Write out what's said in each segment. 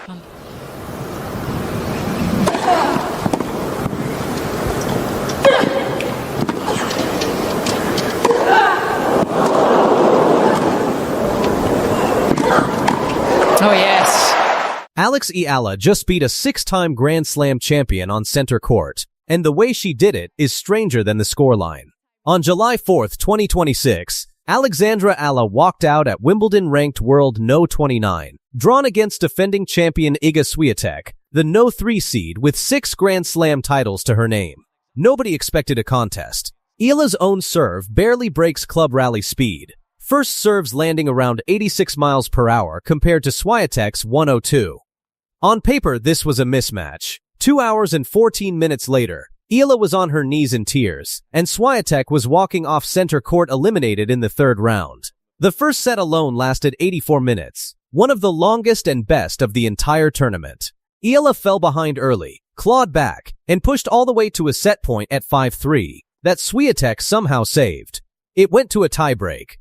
Oh, yes. Eala just beat a 6-time Grand Slam champion on center court, and the way she did it is stranger than the scoreline. On July 4, 2026, Eala walked out at Wimbledon ranked world No. 29, drawn against defending champion Iga Swiatek, the No. 3 seed with 6 Grand Slam titles to her name. Nobody expected a contest. Eala's own serve barely breaks club rally speed. First serves landing around 86 miles per hour compared to Swiatek's 102. On paper, this was a mismatch. 2 hours and 14 minutes later, Eala was on her knees in tears, and Swiatek was walking off center court eliminated in the third round. The first set alone lasted 84 minutes, one of the longest and best of the entire tournament. Eala fell behind early, clawed back, and pushed all the way to a set point at 5-3 that Swiatek somehow saved. It went to a tiebreak.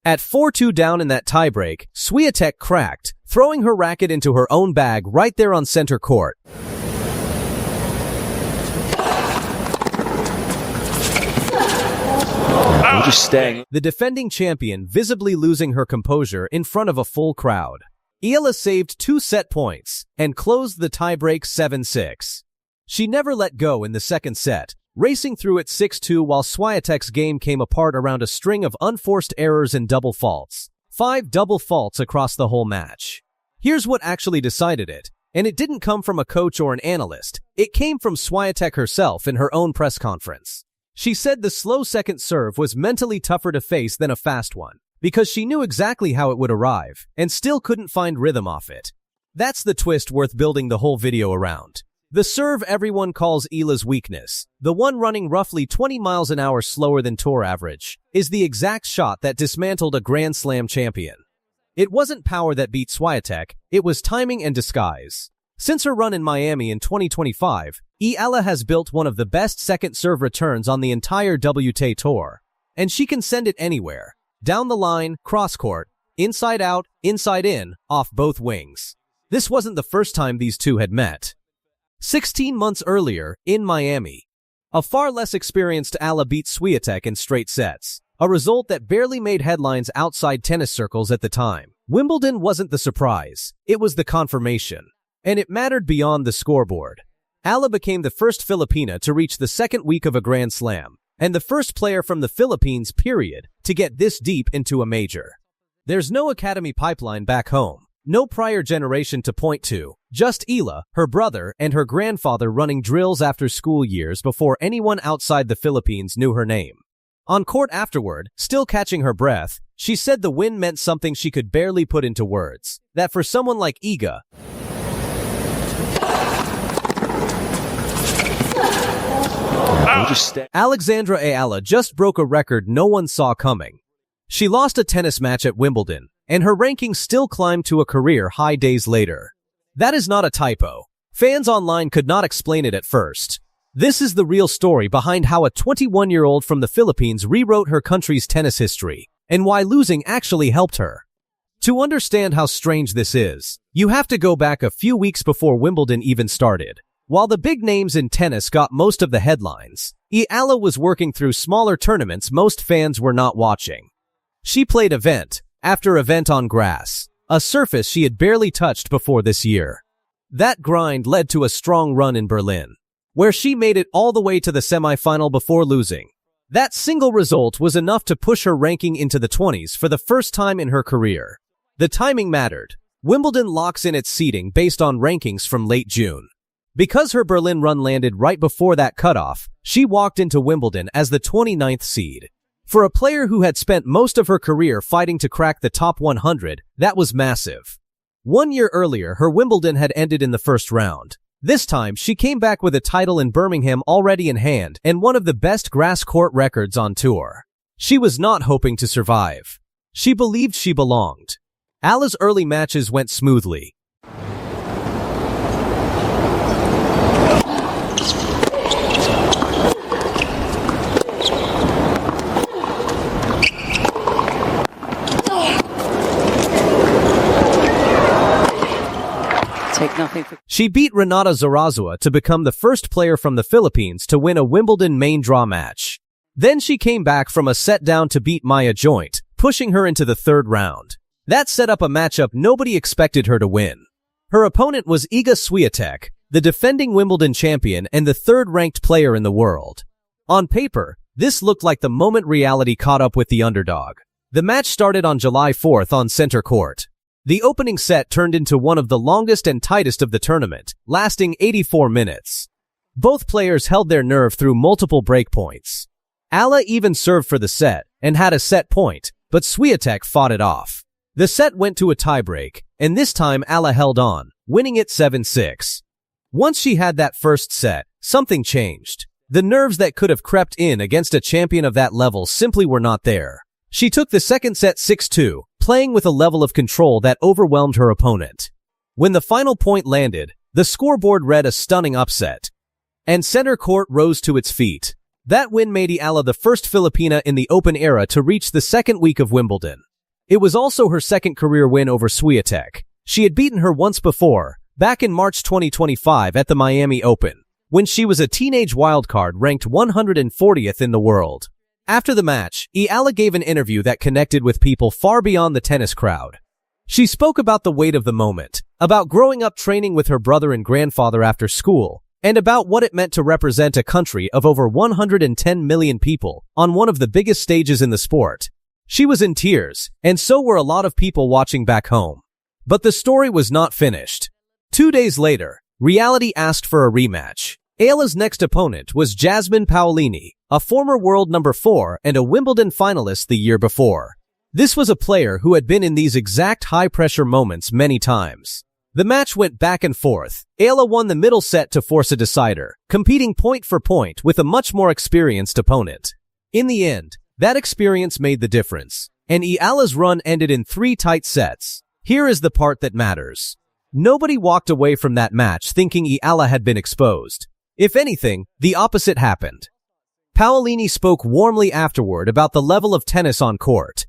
At 4-2 down in that tiebreak, Swiatek cracked, throwing her racket into her own bag right there on center court. The defending champion visibly losing her composure in front of a full crowd. Eala saved 2 set points and closed the tiebreak 7-6. She never let go in the second set, racing through it 6-2 while Swiatek's game came apart around a string of unforced errors and double faults. 5 double faults across the whole match. Here's what actually decided it, and it didn't come from a coach or an analyst. It came from Swiatek herself in her own press conference. She said the slow second serve was mentally tougher to face than a fast one, because she knew exactly how it would arrive, and still couldn't find rhythm off it. That's the twist worth building the whole video around. The serve everyone calls Eala's weakness, the one running roughly 20 miles an hour slower than tour average, is the exact shot that dismantled a Grand Slam champion. It wasn't power that beat Swiatek, it was timing and disguise. Since her run in Miami in 2025, Eala has built one of the best second serve returns on the entire WTA Tour. And she can send it anywhere. Down the line, cross-court, inside out, inside in, off both wings. This wasn't the first time these two had met. 16 months earlier, in Miami, a far less experienced Eala beat Swiatek in straight sets, a result that barely made headlines outside tennis circles at the time. Wimbledon wasn't the surprise, it was the confirmation. And it mattered beyond the scoreboard. Eala became the first Filipina to reach the second week of a Grand Slam, and the first player from the Philippines, period, to get this deep into a major. There's no academy pipeline back home, no prior generation to point to, just Eala, her brother, and her grandfather running drills after school years before anyone outside the Philippines knew her name. On court afterward, still catching her breath, she said the win meant something she could barely put into words, that for someone like Iga, Eala just broke a record no one saw coming. She lost a tennis match at Wimbledon, and her ranking still climbed to a career high days later. That is not a typo. Fans online could not explain it at first. This is the real story behind how a 21-year-old from the Philippines rewrote her country's tennis history, and why losing actually helped her. To understand how strange this is, you have to go back a few weeks before Wimbledon even started. While the big names in tennis got most of the headlines, Eala was working through smaller tournaments most fans were not watching. She played event after event on grass, a surface she had barely touched before this year. That grind led to a strong run in Berlin, where she made it all the way to the semifinal before losing. That single result was enough to push her ranking into the 20s for the first time in her career. The timing mattered. Wimbledon locks in its seeding based on rankings from late June. Because her Berlin run landed right before that cutoff, she walked into Wimbledon as the 29th seed. For a player who had spent most of her career fighting to crack the top 100, that was massive. 1 year earlier, her Wimbledon had ended in the first round. This time, she came back with a title in Birmingham already in hand and one of the best grass court records on tour. She was not hoping to survive. She believed she belonged. Eala's early matches went smoothly. take nothing for... She beat Renata Zarazua to become the first player from the Philippines to win a Wimbledon main draw match. Then she came back from a set down to beat Maya Joint, pushing her into the third round. That set up a matchup nobody expected her to win. Her opponent was Iga Swiatek, the defending Wimbledon champion and the third-ranked player in the world. On paper, this looked like the moment reality caught up with the underdog. The match started on July 4th on center court. The opening set turned into one of the longest and tightest of the tournament, lasting 84 minutes. Both players held their nerve through multiple breakpoints. Eala even served for the set and had a set point, but Swiatek fought it off. The set went to a tiebreak, and this time Eala held on, winning it 7-6. Once she had that first set, something changed. The nerves that could have crept in against a champion of that level simply were not there. She took the second set 6-2, playing with a level of control that overwhelmed her opponent. When the final point landed, the scoreboard read a stunning upset, and center court rose to its feet. That win made Eala the first Filipina in the Open era to reach the second week of Wimbledon. It was also her second career win over Swiatek. She had beaten her once before, back in March 2025 at the Miami Open, when she was a teenage wildcard ranked 140th in the world. After the match, Eala gave an interview that connected with people far beyond the tennis crowd. She spoke about the weight of the moment, about growing up training with her brother and grandfather after school, and about what it meant to represent a country of over 110 million people on one of the biggest stages in the sport. She was in tears, and so were a lot of people watching back home. But the story was not finished. 2 days later, reality asked for a rematch. Eala's next opponent was Jasmine Paolini, a former world number 4 and a Wimbledon finalist the year before. This was a player who had been in these exact high-pressure moments many times. The match went back and forth. Eala won the middle set to force a decider, competing point for point with a much more experienced opponent. In the end, that experience made the difference, and Eala's run ended in 3 tight sets. Here is the part that matters. Nobody walked away from that match thinking Eala had been exposed. If anything, the opposite happened. Paolini spoke warmly afterward about the level of tennis on court.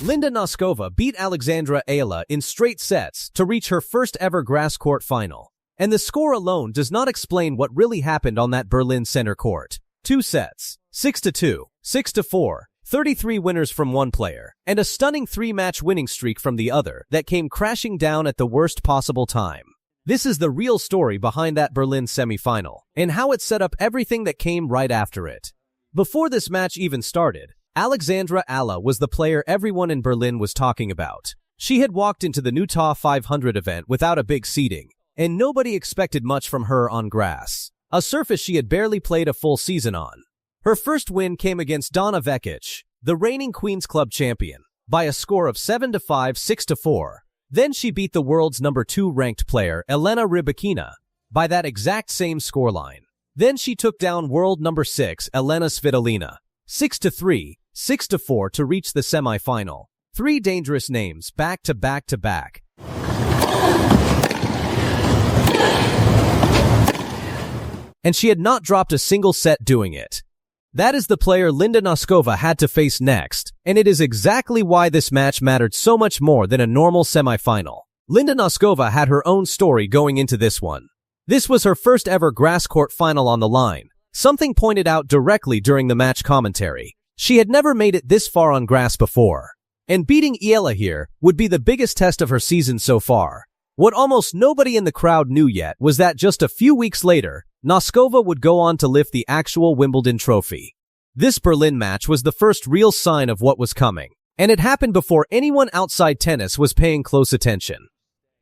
Linda Noskova beat Alexandra Eala in straight sets to reach her first ever grass court final. And the score alone does not explain what really happened on that Berlin center court. 2 sets, 6-2, 6-4, 33 winners from one player, and a stunning 3-match winning streak from the other that came crashing down at the worst possible time. This is the real story behind that Berlin semifinal, and how it set up everything that came right after it. Before this match even started, Alexandra Eala was the player everyone in Berlin was talking about. She had walked into the Utah 500 event without a big seeding, and nobody expected much from her on grass, a surface she had barely played a full season on. Her first win came against Donna Vekic, the reigning Queen's Club champion, by a score of 7-5, 6-4. Then she beat the world's number 2 ranked player, Elena Rybakina, by that exact same scoreline. Then she took down world number 6, Elena Svitolina, 6-3, 6-4 to reach the semifinal. 3 dangerous names back to back to back. And she had not dropped a single set doing it. That is the player Linda Noskova had to face next, and it is exactly why this match mattered so much more than a normal semifinal. Linda Noskova had her own story going into this one. This was her first ever grass court final on the line, something pointed out directly during the match commentary. She had never made it this far on grass before, and beating Eala here would be the biggest test of her season so far. What almost nobody in the crowd knew yet was that just a few weeks later, Noskova would go on to lift the actual Wimbledon trophy. This Berlin match was the first real sign of what was coming, and it happened before anyone outside tennis was paying close attention.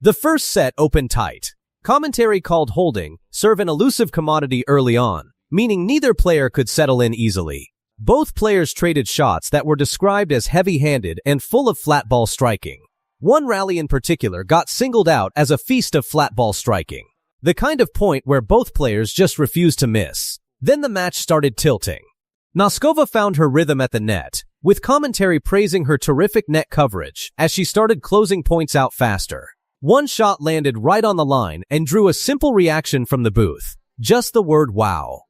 The first set opened tight. Commentary called holding serve an elusive commodity early on, meaning neither player could settle in easily. Both players traded shots that were described as heavy-handed and full of flat ball striking. One rally in particular got singled out as a feast of flat ball striking, the kind of point where both players just refused to miss. Then the match started tilting. Noskova found her rhythm at the net, with commentary praising her terrific net coverage as she started closing points out faster. One shot landed right on the line and drew a simple reaction from the booth. Just the word wow.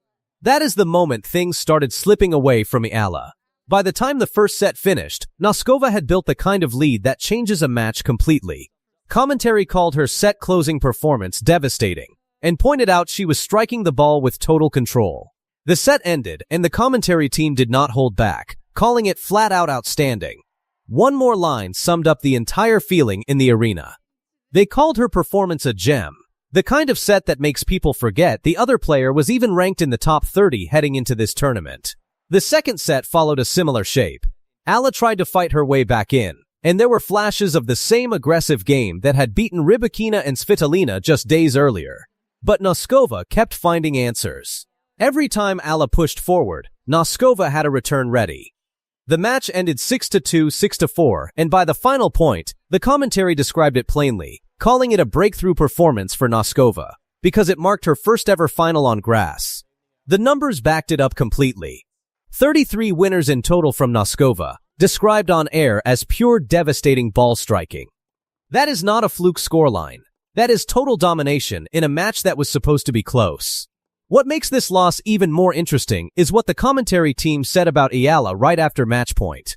That is the moment things started slipping away from Eala. By the time the first set finished, Noskova had built the kind of lead that changes a match completely. Commentary called her set-closing performance devastating and pointed out she was striking the ball with total control. The set ended, and the commentary team did not hold back, calling it flat-out outstanding. One more line summed up the entire feeling in the arena. They called her performance a gem, the kind of set that makes people forget the other player was even ranked in the top 30 heading into this tournament. The second set followed a similar shape. Eala tried to fight her way back in, and there were flashes of the same aggressive game that had beaten Rybakina and Svitolina just days earlier. But Noskova kept finding answers. Every time Eala pushed forward, Noskova had a return ready. The match ended 6-2, 6-4, and by the final point, the commentary described it plainly, calling it a breakthrough performance for Noskova, because it marked her first ever final on grass. The numbers backed it up completely. 33 winners in total from Noskova, described on air as pure devastating ball striking. That is not a fluke scoreline. That is total domination in a match that was supposed to be close. What makes this loss even more interesting is what the commentary team said about Eala right after match point.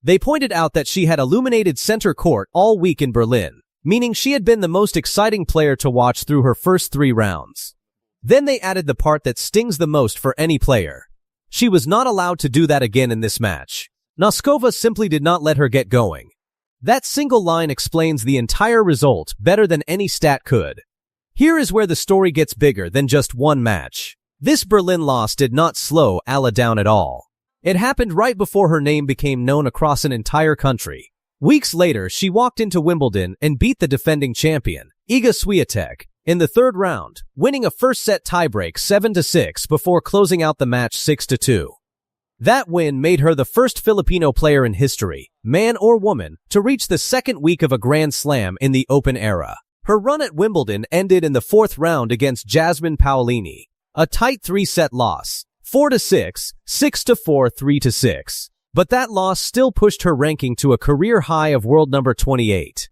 They pointed out that she had illuminated center court all week in Berlin, meaning she had been the most exciting player to watch through her first 3 rounds. Then they added the part that stings the most for any player. She was not allowed to do that again in this match. Noskova simply did not let her get going. That single line explains the entire result better than any stat could. Here is where the story gets bigger than just one match. This Berlin loss did not slow Eala down at all. It happened right before her name became known across an entire country. Weeks later, she walked into Wimbledon and beat the defending champion, Iga Swiatek, in the third round, winning a first-set tiebreak 7-6 before closing out the match 6-2. That win made her the first Filipino player in history, man or woman, to reach the second week of a Grand Slam in the Open era. Her run at Wimbledon ended in the fourth round against Jasmine Paolini, a tight 3-set loss, 4-6, 6-4, 3-6. But that loss still pushed her ranking to a career high of world number 28.